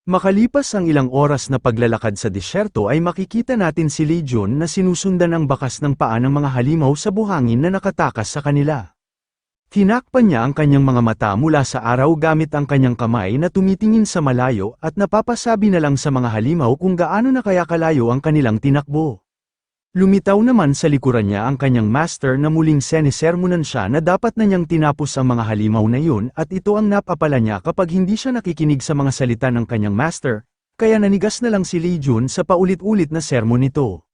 Makalipas ang ilang oras na paglalakad sa disyerto ay makikita natin si Lee Jun na sinusundan ang bakas ng paa ng mga halimaw sa buhangin na nakatakas sa kanila. Tinakpan niya ang kanyang mga mata mula sa araw gamit ang kanyang kamay na tumitingin sa malayo at napapasabi na lang sa mga halimaw kung gaano na kaya kalayo ang kanilang tinakbo. Lumitaw naman sa likuran niya ang kanyang master na muling sinisermonan siya na dapat na niyang tinapos ang mga halimaw na yun at ito ang napapala niya kapag hindi siya nakikinig sa mga salita ng kanyang master, kaya nanigas na lang si Lee Jun sa paulit-ulit na sermon nito.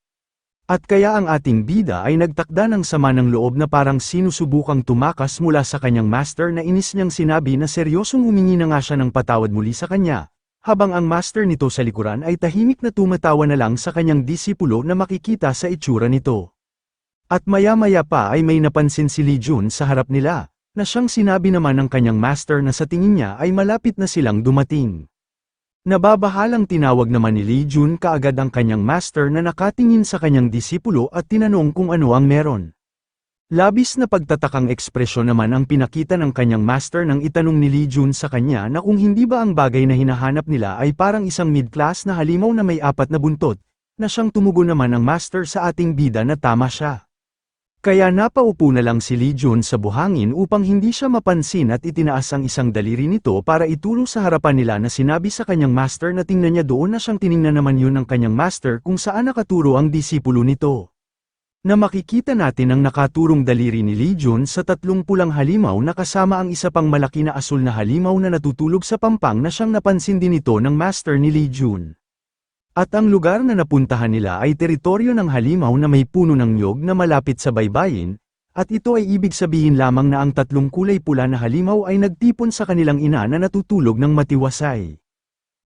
At kaya ang ating bida ay nagtakda ng sama ng loob na parang sinusubukang tumakas mula sa kanyang master na inis niyang sinabi na seryosong humingi na nga siya ng patawad muli sa kanya, habang ang master nito sa likuran ay tahimik na tumatawa na lang sa kanyang disipulo na makikita sa itsura nito. At maya-maya pa ay may napansin si Lee Jun sa harap nila, na siyang sinabi naman ng kanyang master na sa tingin niya ay malapit na silang dumating. Nababahalang tinawag naman ni Lee Jun kaagad ang kanyang master na nakatingin sa kanyang disipulo at tinanong kung ano ang meron. Labis na pagtatakang ekspresyon naman ang pinakita ng kanyang master nang itanong ni Lee Jun sa kanya na kung hindi ba ang bagay na hinahanap nila ay parang isang mid-class na halimaw na may 4 na buntot, na siyang tumugon naman ang master sa ating bida na tama siya. Kaya napaupo na lang si Lee Jun sa buhangin upang hindi siya mapansin at itinaas ang isang daliri nito para ituro sa harapan nila na sinabi sa kanyang master na tingnan niya doon na siyang tiningnan naman yun ng kanyang master kung saan nakaturo ang disipulo nito. Na makikita natin ang nakaturong daliri ni Lee Jun sa 3 pulang halimaw na kasama ang isa pang malaki na asul na halimaw na natutulog sa pampang na siyang napansin din ito ng master ni Lee Jun. At ang lugar na napuntahan nila ay teritoryo ng halimaw na may puno ng niyog na malapit sa baybayin, at ito ay ibig sabihin lamang na ang 3 kulay pula na halimaw ay nagtipon sa kanilang ina na natutulog ng matiwasay.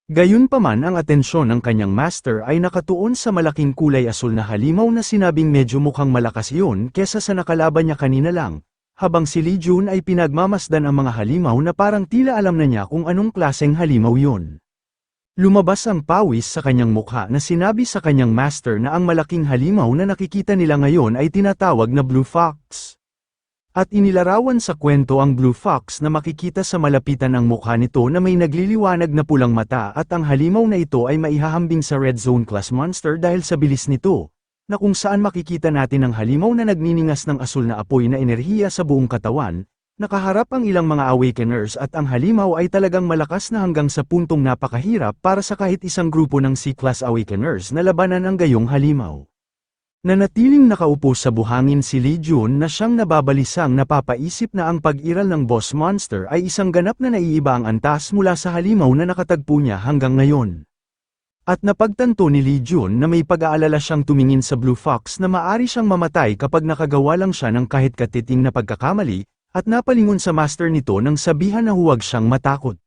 Gayunpaman ang atensyon ng kanyang master ay nakatuon sa malaking kulay asul na halimaw na sinabing medyo mukhang malakas yun kesa sa nakalaban niya kanina lang, habang si Lee Jun ay pinagmamasdan ang mga halimaw na parang tila alam na niya kung anong klaseng halimaw yun. Lumabas ang pawis sa kanyang mukha na sinabi sa kanyang master na ang malaking halimaw na nakikita nila ngayon ay tinatawag na Blue Fox. At inilarawan sa kwento ang Blue Fox na makikita sa malapitan ang mukha nito na may nagliliwanag na pulang mata at ang halimaw na ito ay maihahambing sa Red Zone Class Monster dahil sa bilis nito, na kung saan makikita natin ang halimaw na nagniningas ng asul na apoy na enerhiya sa buong katawan. Nakaharap ang ilang mga awakeners at ang halimaw ay talagang malakas na hanggang sa puntong napakahirap para sa kahit isang grupo ng C-Class awakeners na labanan ang gayong halimaw. Nanatiling nakaupo sa buhangin si Lee Jun na siyang nababalisang napapaisip na ang pag-iral ng boss monster ay isang ganap na naiiba ang antas mula sa halimaw na nakatagpo niya hanggang ngayon. At napagtanto ni Lee Jun na may pag-aalala siyang tumingin sa Blue Fox na maari siyang mamatay kapag nakagawa lang siya ng kahit katiting na pagkakamali, at napalingon sa master nito nang sabihan na huwag siyang matakot.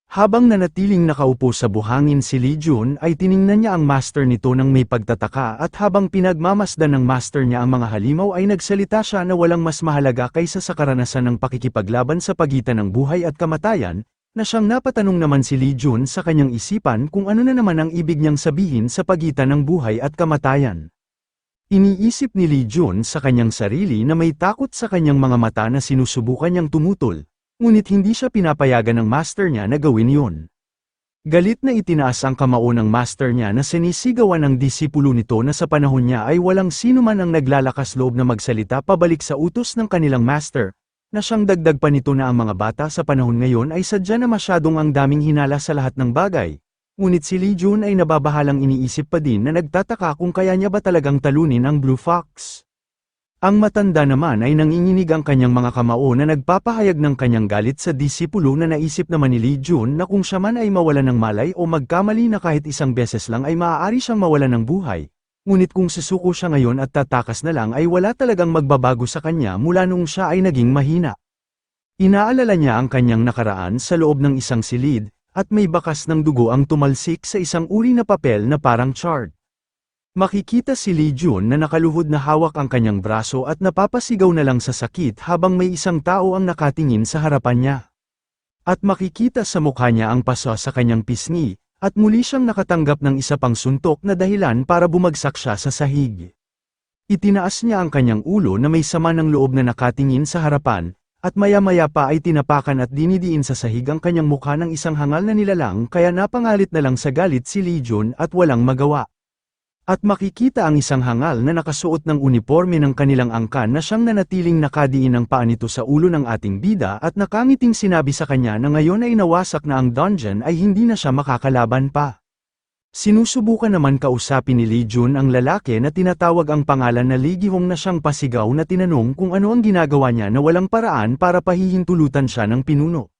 Habang nanatiling nakaupo sa buhangin si Lee Jun ay tiningnan niya ang master nito nang may pagtataka at habang pinagmamasdan ng master niya ang mga halimaw ay nagsalita siya na walang mas mahalaga kaysa sa karanasan ng pakikipaglaban sa pagitan ng buhay at kamatayan, na siyang napatanong naman si Lee Jun sa kanyang isipan kung ano na naman ang ibig niyang sabihin sa pagitan ng buhay at kamatayan. Iniisip ni Lee Jun sa kanyang sarili na may takot sa kanyang mga mata na sinusubukan niyang tumutol, ngunit hindi siya pinapayagan ng master niya na gawin yun. Galit na itinaas ang kamao ng master niya na sinisigawan ng disipulo nito na sa panahon niya ay walang sino man ang naglalakas loob na magsalita pabalik sa utos ng kanilang master, na siyang dagdag pa nito na ang mga bata sa panahon ngayon ay sadya na masyadong ang daming hinala sa lahat ng bagay. Ngunit si Lee Jun ay nababahalang iniisip pa din na nagtataka kung kaya niya ba talagang talunin ang Blue Fox. Ang matanda naman ay nanginginig ang kanyang mga kamao na nagpapahayag ng kanyang galit sa disipulo na naisip naman ni Lee Jun na kung siya man ay mawalan ng malay o magkamali na kahit isang beses lang ay maaari siyang mawalan ng buhay. Ngunit kung susuko siya ngayon at tatakas na lang ay wala talagang magbabago sa kanya mula nung siya ay naging mahina. Inaalala niya ang kanyang nakaraan sa loob ng isang silid, at may bakas ng dugo ang tumalsik sa isang uri na papel na parang chart. Makikita si Lee Jun na nakaluhod na hawak ang kanyang braso at napapasigaw na lang sa sakit habang may isang tao ang nakatingin sa harapan niya. At makikita sa mukha niya ang paso sa kanyang pisngi, at muli siyang nakatanggap ng isa pang suntok na dahilan para bumagsak siya sa sahig. Itinaas niya ang kanyang ulo na may sama ng loob na nakatingin sa harapan, At maya-maya pa ay tinapakan at dinidiin sa sahig ang kanyang mukha ng isang hangal na nilalang kaya napangalit na lang sa galit si Lee Jun at walang magawa. At makikita ang isang hangal na nakasuot ng uniforme ng kanilang angkan na siyang nanatiling nakadiin ang paa nito sa ulo ng ating bida at nakangiting sinabi sa kanya na ngayon ay nawasak na ang dungeon ay hindi na siya makakalaban pa. Sinusubukan naman kausapin ni Lee Jun ang lalaki na tinatawag ang pangalan na Lee Gihong na siyang pasigaw na tinanong kung ano ang ginagawa niya na walang paraan para pahihintulutan siya ng pinuno.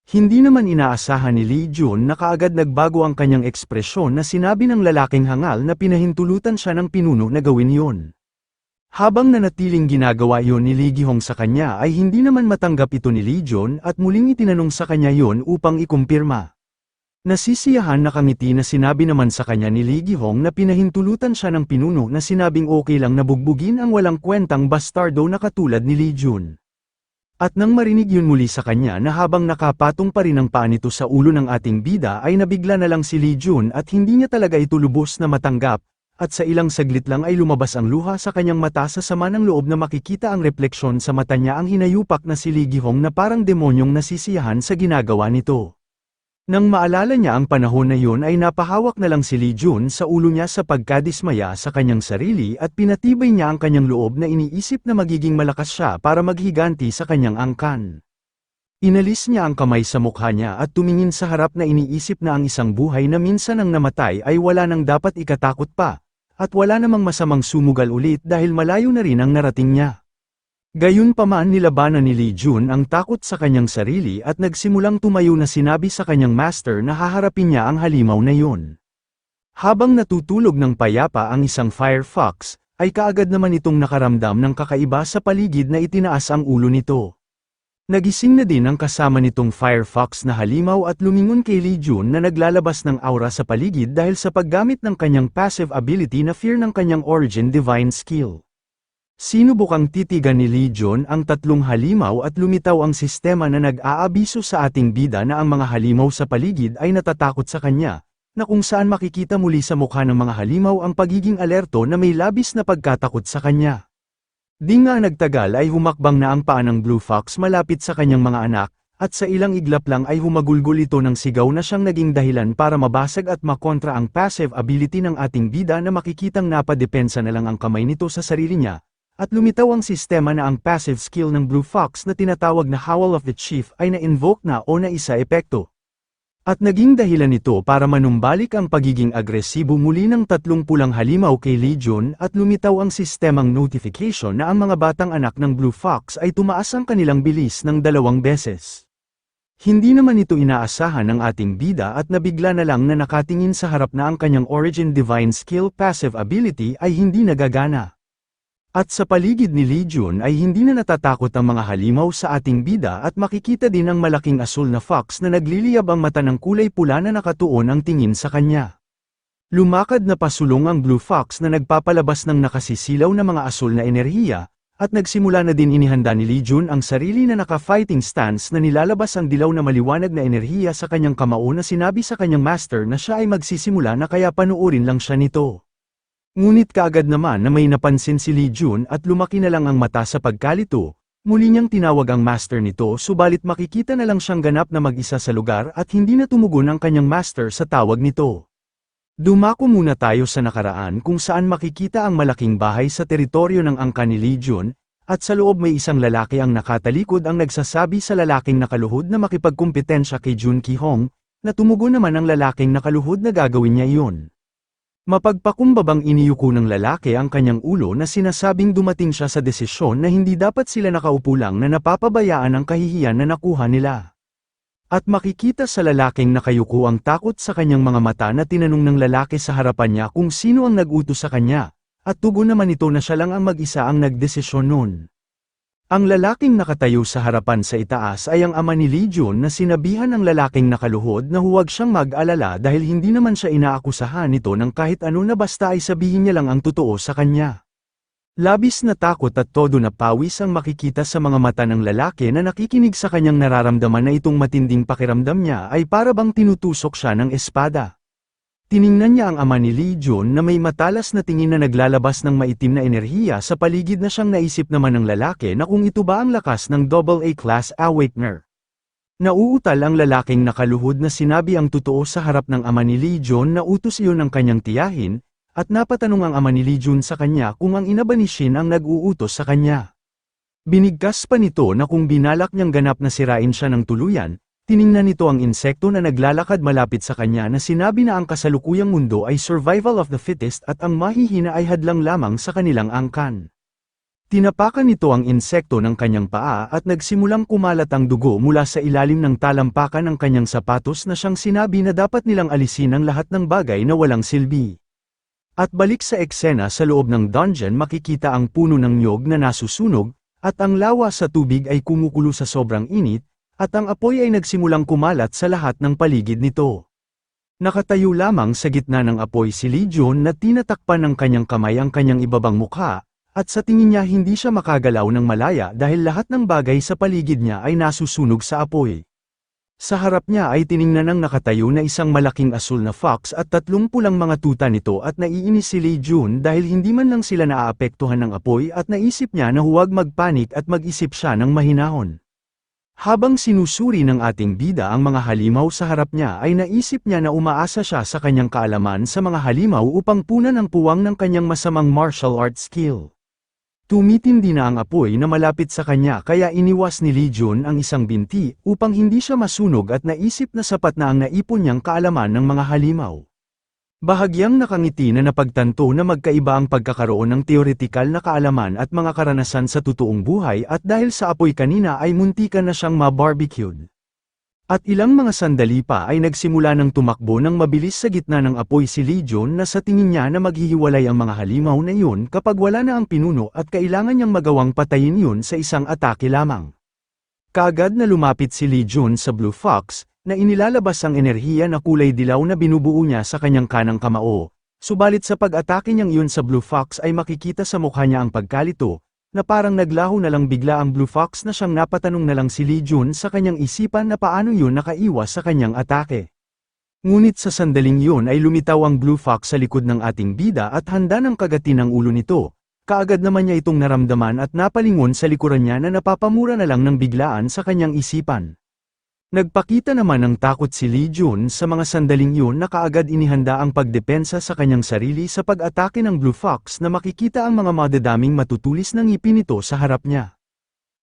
Hindi naman inaasahan ni Lee Jun na kaagad nagbago ang kanyang ekspresyon na sinabi ng lalaking hangal na pinahintulutan siya ng pinuno na gawin yon. Habang nanatiling ginagawa yon ni Lee Gihong sa kanya ay hindi naman matanggap ito ni Lee Jun at muling itinanong sa kanya yon upang ikumpirma. Nasisiyahan na kangiti na sinabi naman sa kanya ni Lee Gihong na pinahintulutan siya ng pinuno na sinabing okay lang na bugbugin ang walang kwentang bastardo na katulad ni Lee Jun. At nang marinig yun muli sa kanya na habang nakapatong pa rin ang paa nito sa ulo ng ating bida ay nabigla na lang si Lee Jun at hindi niya talaga ito lubos na matanggap, at sa ilang saglit lang ay lumabas ang luha sa kanyang mata sa sama ng loob na makikita ang refleksyon sa mata niya ang hinayupak na si Lee Gihong na parang demonyong nasisiyahan sa ginagawa nito. Nang maalala niya ang panahon na yun ay napahawak na lang si Lee Jun sa ulo niya sa pagkadismaya sa kanyang sarili at pinatibay niya ang kanyang loob na iniisip na magiging malakas siya para maghiganti sa kanyang angkan. Inalis niya ang kamay sa mukha niya at tumingin sa harap na iniisip na ang isang buhay na minsan ang namatay ay wala nang dapat ikatakot pa, at wala namang masamang sumugal ulit dahil malayo na rin ang narating niya. Gayunpaman nilabanan ni Lee Jun ang takot sa kanyang sarili at nagsimulang tumayo na sinabi sa kanyang master na haharapin niya ang halimaw na yun. Habang natutulog ng payapa ang isang fire fox, ay kaagad naman itong nakaramdam ng kakaiba sa paligid na itinaas ang ulo nito. Nagising na din ang kasama nitong fire fox na halimaw at lumingon kay Lee Jun na naglalabas ng aura sa paligid dahil sa paggamit ng kanyang passive ability na fear ng kanyang origin divine skill. Sinubukang titigan ni Lee Jun ang tatlong halimaw at lumitaw ang sistema na nag-aabiso sa ating bida na ang mga halimaw sa paligid ay natatakot sa kanya, na kung saan makikita muli sa mukha ng mga halimaw ang pagiging alerto na may labis na pagkatakot sa kanya. Di nga nagtagal ay humakbang na ang paa ng Blue Fox malapit sa kanyang mga anak, at sa ilang iglap lang ay humagulgol ito ng sigaw na siyang naging dahilan para mabasag at makontra ang passive ability ng ating bida na makikitang napadepensa na lang ang kamay nito sa sarili niya. At lumitaw ang sistema na ang passive skill ng Blue Fox na tinatawag na Howl of the Chief ay na-invoke na o naisa epekto. At naging dahilan nito para manumbalik ang pagiging agresibo muli ng tatlong pulang halimaw kay Lee Jun at lumitaw ang sistemang notification na ang mga batang anak ng Blue Fox ay tumaas ang kanilang bilis ng 2 beses. Hindi naman ito inaasahan ng ating bida at nabigla na lang na nakatingin sa harap na ang kanyang origin divine skill passive ability ay hindi nagagana. At sa paligid ni Lee Jun ay hindi na natatakot ang mga halimaw sa ating bida at makikita din ang malaking asul na fox na nagliliyab ang mata ng kulay pula na nakatuon ang tingin sa kanya. Lumakad na pasulong ang Blue Fox na nagpapalabas ng nakasisilaw na mga asul na enerhiya, at nagsimula na din inihanda ni Lee Jun ang sarili na naka-fighting stance na nilalabas ang dilaw na maliwanag na enerhiya sa kanyang kamao na sinabi sa kanyang master na siya ay magsisimula na kaya panuorin lang siya nito. Ngunit kaagad naman na may napansin si Lee Jun at lumaki na lang ang mata sa pagkalito, muli niyang tinawag ang master nito subalit makikita na lang siyang ganap na mag-isa sa lugar at hindi na tumugon ang kanyang master sa tawag nito. Dumako muna tayo sa nakaraan kung saan makikita ang malaking bahay sa teritoryo ng angka ni Lee Jun, at sa loob may isang lalaki ang nakatalikod ang nagsasabi sa lalaking nakaluhod na makipagkumpetensya kay Jun Ki-hong, na tumugon naman ang lalaking nakaluhod na gagawin niya iyon. Mapagpakumbabang iniyuko ng lalaki ang kanyang ulo na sinasabing dumating siya sa desisyon na hindi dapat sila nakaupo lang na napapabayaan ang kahihiyan na nakuha nila. At makikita sa lalaking nakayuko ang takot sa kanyang mga mata na tinanong ng lalaki sa harapan niya kung sino ang nag-utos sa kanya, at tugon naman ito na siya lang ang mag-isa ang nagdesisyon noon. Ang lalaking nakatayo sa harapan sa itaas ay ang ama ni Lee Jun na sinabihan ng lalaking nakaluhod na huwag siyang mag-alala dahil hindi naman siya inaakusahan nito ng kahit ano na basta ay sabihin niya lang ang totoo sa kanya. Labis na takot at todo na pawis ang makikita sa mga mata ng lalaki na nakikinig sa kanyang nararamdaman na itong matinding pakiramdam niya ay para bang tinutusok siya ng espada. Tiningnan niya ang ama ni Legion na may matalas na tingin na naglalabas ng maitim na enerhiya sa paligid na siyang naisip naman ng lalaki na kung ito ba ang lakas ng AA Class Awakener. Nauutal ang lalaking nakaluhod na sinabi ang totoo sa harap ng ama ni Legion na utos iyon ng kanyang tiyahin, at napatanong ang ama ni Legion sa kanya kung ang ina ba ni Shin ang nag-uutos sa kanya. Binigkas pa nito na kung binalak niyang ganap na sirain siya ng tuluyan, tiningnan nito ang insekto na naglalakad malapit sa kanya na sinabi na ang kasalukuyang mundo ay survival of the fittest at ang mahihina ay hadlang lamang sa kanilang angkan. Tinapakan nito ang insekto ng kanyang paa at nagsimulang kumalat ang dugo mula sa ilalim ng talampakan ng kanyang sapatos na siyang sinabi na dapat nilang alisin ang lahat ng bagay na walang silbi. At balik sa eksena sa loob ng dungeon makikita ang puno ng nyog na nasusunog, at ang lawa sa tubig ay kumukulo sa sobrang init, at ang apoy ay nagsimulang kumalat sa lahat ng paligid nito. Nakatayo lamang sa gitna ng apoy si Legion na tinatakpan ng kanyang kamay ang kanyang ibabang mukha, at sa tingin niya hindi siya makagalaw ng malaya dahil lahat ng bagay sa paligid niya ay nasusunog sa apoy. Sa harap niya ay tiningnan ng nakatayo na isang malaking asul na fox at 30 pulang mga tuta nito at naiinis si Legion dahil hindi man lang sila naaapektuhan ng apoy at naisip niya na huwag magpanik at mag-isip siya ng mahinahon. Habang sinusuri ng ating bida ang mga halimaw sa harap niya ay naisip niya na umaasa siya sa kanyang kaalaman sa mga halimaw upang punan ang puwang ng kanyang masamang martial arts skill. Tumitindi na ang apoy na malapit sa kanya kaya iniwas ni Legion ang isang binti upang hindi siya masunog at naisip na sapat na ang naipon niyang kaalaman ng mga halimaw. Bahagyang nakangiti na napagtanto na magkaiba ang pagkakaroon ng teoretikal na kaalaman at mga karanasan sa totoong buhay at dahil sa apoy kanina ay muntikan na siyang ma-barbecued. At ilang mga sandali pa ay nagsimula ng tumakbo ng mabilis sa gitna ng apoy si Legion na sa tingin niya na maghihiwalay ang mga halimaw na iyon kapag wala na ang pinuno at kailangan niyang magawang patayin yun sa isang atake lamang. Kaagad na lumapit si Legion sa Blue Fox, na inilalabas ang enerhiya na kulay dilaw na binubuo niya sa kanyang kanang kamao, subalit sa pag-atake niyang iyon sa Blue Fox ay makikita sa mukha niya ang pagkalito, na parang naglaho na lang bigla ang Blue Fox na siyang napatanong na lang si Legion sa kanyang isipan na paano yun nakaiwas sa kanyang atake. Ngunit sa sandaling yun ay lumitaw ang Blue Fox sa likod ng ating bida at handa ng kagatin ang ulo nito. Kaagad naman niya itong naramdaman at napalingon sa likuran niya na napapamura na lang ng biglaan sa kanyang isipan. Nagpakita naman ng takot si Legion sa mga sandaling yun na kaagad inihanda ang pagdepensa sa kanyang sarili sa pag-atake ng Blue Fox na makikita ang mga madadaming matutulis ng ngipin nito sa harap niya.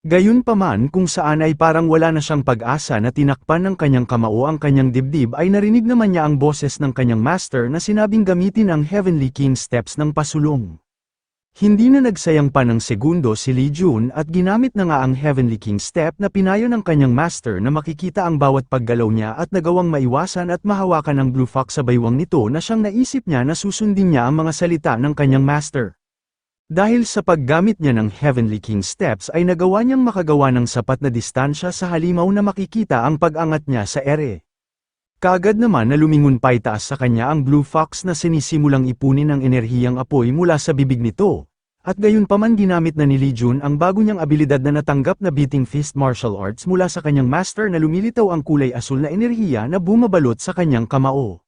Gayunpaman kung saan ay parang wala na siyang pag-asa na tinakpan ng kanyang kamao ang kanyang dibdib ay narinig naman niya ang boses ng kanyang master na sinabing gamitin ang Heavenly King Steps ng pasulong. Hindi na nagsayang pa ng segundo si Legion at ginamit na nga ang Heavenly King Step na pinayo ng kanyang master na makikita ang bawat paggalaw niya at nagawang maiwasan at mahawakan ang Blue Fox sa baywang nito na siyang naisip niya na susundin niya ang mga salita ng kanyang master. Dahil sa paggamit niya ng Heavenly King Steps ay nagawa niyang makagawa ng sapat na distansya sa halimaw na makikita ang pag-angat niya sa ere. Kaagad naman na lumingon pa itaas sa kanya ang Blue Fox na sinisimulang ipunin ang enerhiyang apoy mula sa bibig nito, at gayunpaman ginamit na ni Legion ang bago niyang abilidad na natanggap na Beating Fist Martial Arts mula sa kanyang master na lumilitaw ang kulay asul na enerhiya na bumabalot sa kanyang kamao.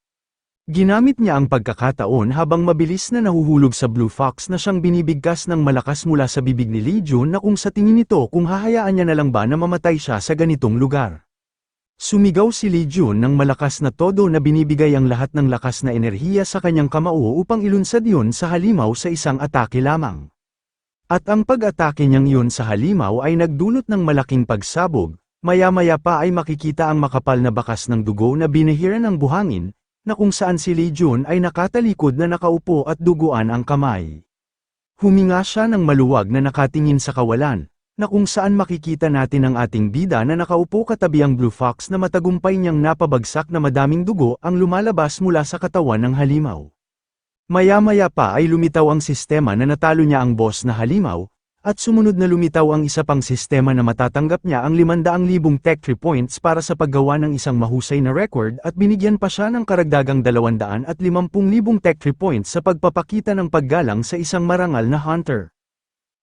Ginamit niya ang pagkakataon habang mabilis na nahuhulog sa Blue Fox na siyang binibigkas ng malakas mula sa bibig ni Legion na kung sa tingin nito kung hahayaan niya na lang ba na mamatay siya sa ganitong lugar. Sumigaw si Legion ng malakas na todo na binibigay ang lahat ng lakas na enerhiya sa kanyang kamao upang ilunsad yun sa halimaw sa isang atake lamang. At ang pag-atake niyang yun sa halimaw ay nagdulot ng malaking pagsabog, maya-maya pa ay makikita ang makapal na bakas ng dugo na binihiran ng buhangin, na kung saan si Legion ay nakatalikod na nakaupo at duguan ang kamay. Huminga siya ng maluwag na nakatingin sa kawalan, na kung saan makikita natin ang ating bida na nakaupo katabi ang Blue Fox na matagumpay niyang napabagsak na madaming dugo ang lumalabas mula sa katawan ng halimaw. Maya-maya pa ay lumitaw ang sistema na natalo niya ang boss na halimaw, at sumunod na lumitaw ang isa pang sistema na matatanggap niya ang 500,000 tech tree points para sa paggawa ng isang mahusay na record at binigyan pa siya ng karagdagang 250,000 tech tree points sa pagpapakita ng paggalang sa isang marangal na hunter.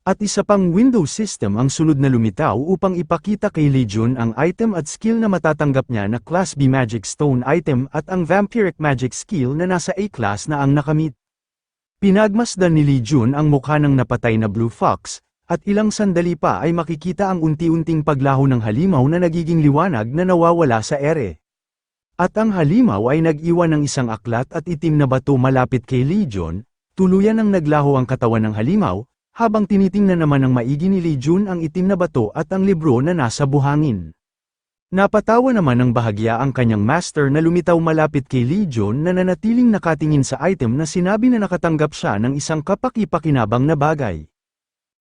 At isa pang window system ang sunod na lumitaw upang ipakita kay Lee Jun ang item at skill na matatanggap niya na Class B Magic Stone item at ang Vampiric Magic skill na nasa A class na ang nakamit. Pinagmasdan ni Lee Jun ang mukha ng napatay na Blue Fox, at ilang sandali pa ay makikita ang unti-unting paglaho ng halimaw na nagiging liwanag na nawawala sa ere. At ang halimaw ay nag-iwan ng isang aklat at itim na bato malapit kay Lee Jun, tuluyan ang naglaho ang katawan ng halimaw, habang tinitingnan naman ng maigi ni Lee Jun ang itim na bato at ang libro na nasa buhangin. Napatawa naman ng bahagya ang kanyang master na lumitaw malapit kay Lee Jun na nanatiling nakatingin sa item na sinabi na nakatanggap siya ng isang kapaki-pakinabang na bagay.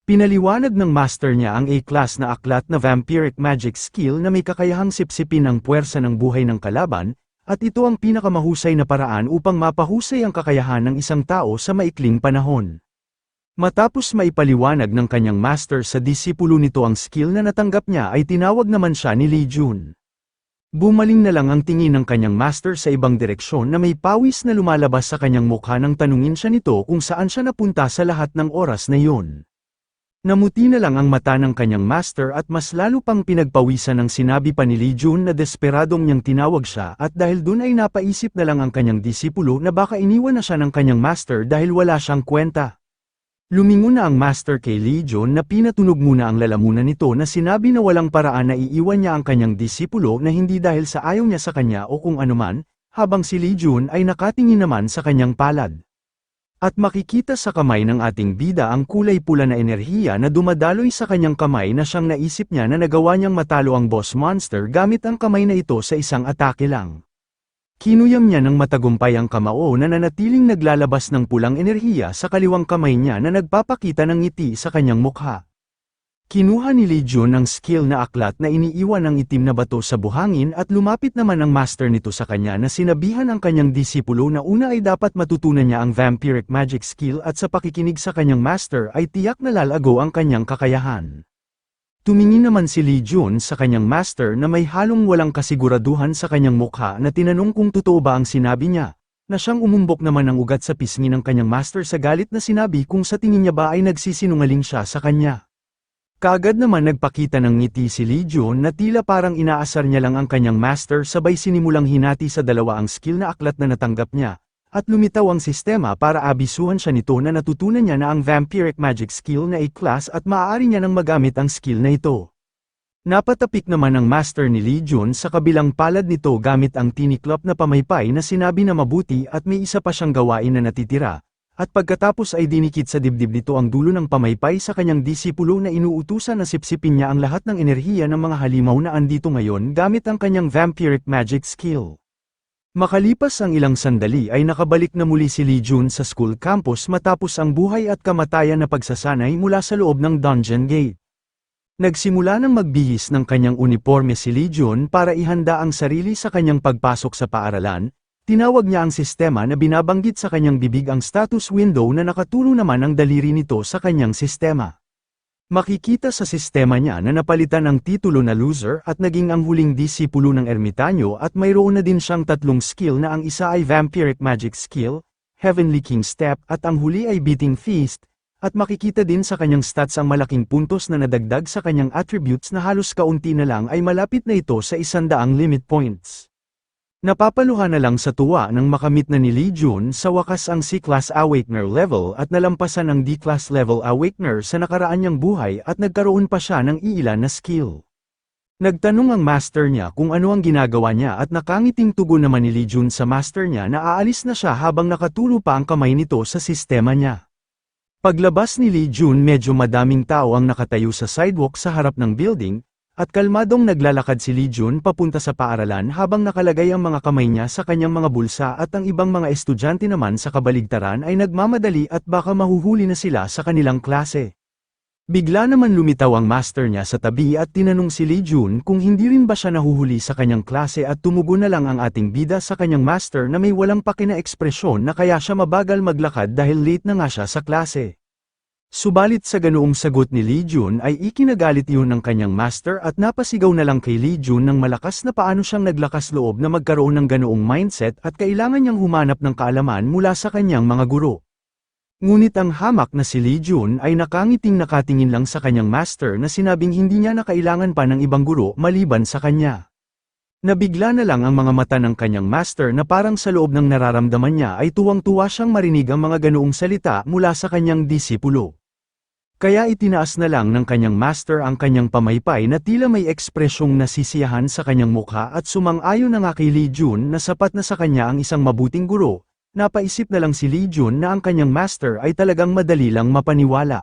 Pinaliwanag ng master niya ang A-class na aklat na Vampiric Magic skill na may kakayahang sipsipin ang puwersa ng buhay ng kalaban, at ito ang pinakamahusay na paraan upang mapahusay ang kakayahan ng isang tao sa maikling panahon. Matapos maipaliwanag ng kanyang master sa disipulo nito ang skill na natanggap niya ay tinawag naman siya ni Lee Jun. Bumaling na lang ang tingin ng kanyang master sa ibang direksyon na may pawis na lumalabas sa kanyang mukha nang tanungin siya nito kung saan siya napunta sa lahat ng oras na iyon. Namuti na lang ang mata ng kanyang master at mas lalo pang pinagpawisan ng sinabi pa ni Lee Jun na desperadong niyang tinawag siya at dahil dun ay napaisip na lang ang kanyang disipulo na baka iniwan na siya ng kanyang master dahil wala siyang kwenta. Lumingon na ang master kay Lee Jun na pinatunog muna ang lalamunan nito na sinabi na walang paraan na iiwan niya ang kanyang disipulo na hindi dahil sa ayaw niya sa kanya o kung anuman, habang si Lee Jun ay nakatingin naman sa kanyang palad. At makikita sa kamay ng ating bida ang kulay pula na enerhiya na dumadaloy sa kanyang kamay na siyang naisip niya na nagawa niyang matalo ang boss monster gamit ang kamay na ito sa isang atake lang. Kinuyam niya ng matagumpay ang kamao na nanatiling naglalabas ng pulang enerhiya sa kaliwang kamay niya na nagpapakita ng ngiti sa kanyang mukha. Kinuha ni Lee Jun ang skill na aklat na iniiwan ng itim na bato sa buhangin at lumapit naman ang master nito sa kanya na sinabihan ang kanyang disipulo na una ay dapat matutunan niya ang Vampiric Magic skill at sa pakikinig sa kanyang master ay tiyak na lalago ang kanyang kakayahan. Tumingin naman si Lee Jun sa kanyang master na may halong walang kasiguraduhan sa kanyang mukha na tinanong kung totoo ba ang sinabi niya, na siyang umumbok naman ng ugat sa pisngi ng kanyang master sa galit na sinabi kung sa tingin niya ba ay nagsisinungaling siya sa kanya. Kaagad naman nagpakita ng ngiti si Lee Jun na tila parang inaasar niya lang ang kanyang master sabay sinimulang hinati sa dalawa ang skill na aklat na natanggap niya, at lumitaw ang sistema para abisuhan siya nito na natutunan niya na ang Vampiric Magic skill na A-class at maaari niya nang magamit ang skill na ito. Napatapik naman ang master ni Lee Jun sa kabilang palad nito gamit ang tiniklop na pamaypay na sinabi na mabuti at may isa pa siyang gawain na natitira, at pagkatapos ay dinikit sa dibdib nito ang dulo ng pamaypay sa kanyang disipulo na inuutusan na sipsipin niya ang lahat ng enerhiya ng mga halimaw na andito ngayon gamit ang kanyang Vampiric Magic skill. Makalipas ang ilang sandali ay nakabalik na muli si Lee Jun sa school campus matapos ang buhay at kamatayan na pagsasanay mula sa loob ng dungeon gate. Nagsimula ng magbihis ng kanyang uniforme si Lee Jun para ihanda ang sarili sa kanyang pagpasok sa paaralan. Tinawag niya ang sistema na binabanggit sa kanyang bibig ang status window na nakatulo naman ang daliri nito sa kanyang sistema. Makikita sa sistema niya na napalitan ang titulo na loser at naging ang huling disipulo ng ermitanyo at mayroon na din siyang tatlong skill na ang isa ay Vampiric Magic skill, Heavenly King Step at ang huli ay Beating Feast, at makikita din sa kanyang stats ang malaking puntos na nadagdag sa kanyang attributes na halos kaunti na lang ay malapit na ito sa 100 limit points. Napapaluhan na lang sa tuwa nang makamit na ni Lee Jun sa wakas ang C-Class Awakener level at nalampasan ang D-Class level Awakener sa nakaraan niyang buhay at nagkaroon pa siya ng iilan na skill. Nagtanong ang master niya kung ano ang ginagawa niya at nakangiting tugon naman ni Lee Jun sa master niya na aalis na siya habang nakatulo pa ang kamay nito sa sistema niya. Paglabas ni Lee Jun medyo madaming tao ang nakatayo sa sidewalk sa harap ng building, at kalmadong naglalakad si Lee Jun papunta sa paaralan habang nakalagay ang mga kamay niya sa kanyang mga bulsa at ang ibang mga estudyante naman sa kabaligtaran ay nagmamadali at baka mahuhuli na sila sa kanilang klase. Bigla naman lumitaw ang master niya sa tabi at tinanong si Lee Jun kung hindi rin ba siya nahuhuli sa kanyang klase at tumugon na lang ang ating bida sa kanyang master na may walang pakina ekspresyon na kaya siya mabagal maglakad dahil late na nga siya sa klase. Subalit sa ganoong sagot ni Lee Jun ay ikinagalit iyon ng kanyang master at napasigaw na lang kay Lee Jun ng malakas na paano siyang naglakas loob na magkaroon ng ganoong mindset at kailangan niyang humanap ng kaalaman mula sa kanyang mga guro. Ngunit ang hamak na si Lee Jun ay nakangiting nakatingin lang sa kanyang master na sinabing hindi niya na kailangan pa ng ibang guro maliban sa kanya. Nabigla na lang ang mga mata ng kanyang master na parang sa loob ng nararamdaman niya ay tuwang-tuwa siyang marinig ang mga ganoong salita mula sa kanyang disipulo. Kaya itinaas na lang ng kanyang master ang kanyang pamaypay na tila may ekspresyong nasisiyahan sa kanyang mukha at sumang-ayon na nga kay Lee Jun na sapat na sa kanya ang isang mabuting guro. Napaisip na lang si Lee Jun na ang kanyang master ay talagang madali lang mapaniwala.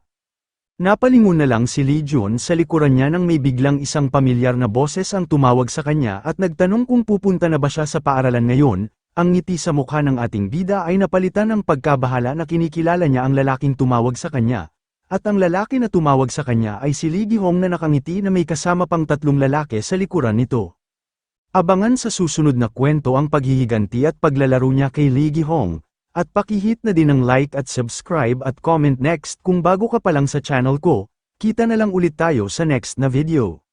Napalingon na lang si Lee Jun sa likuran niya nang may biglang isang pamilyar na boses ang tumawag sa kanya at nagtanong kung pupunta na ba siya sa paaralan ngayon. Ang ngiti sa mukha ng ating bida ay napalitan ng pagkabahala na kinikilala niya ang lalaking tumawag sa kanya. At ang lalaki na tumawag sa kanya ay si Lee Gi-hong na nakangiti na may kasama pang 3 lalaki sa likuran nito. Abangan sa susunod na kwento ang paghihiganti at paglalaro niya kay Lee Gi-hong, at pakihit na din ng like at subscribe at comment next kung bago ka pa lang sa channel ko. Kita na lang ulit tayo sa next na video.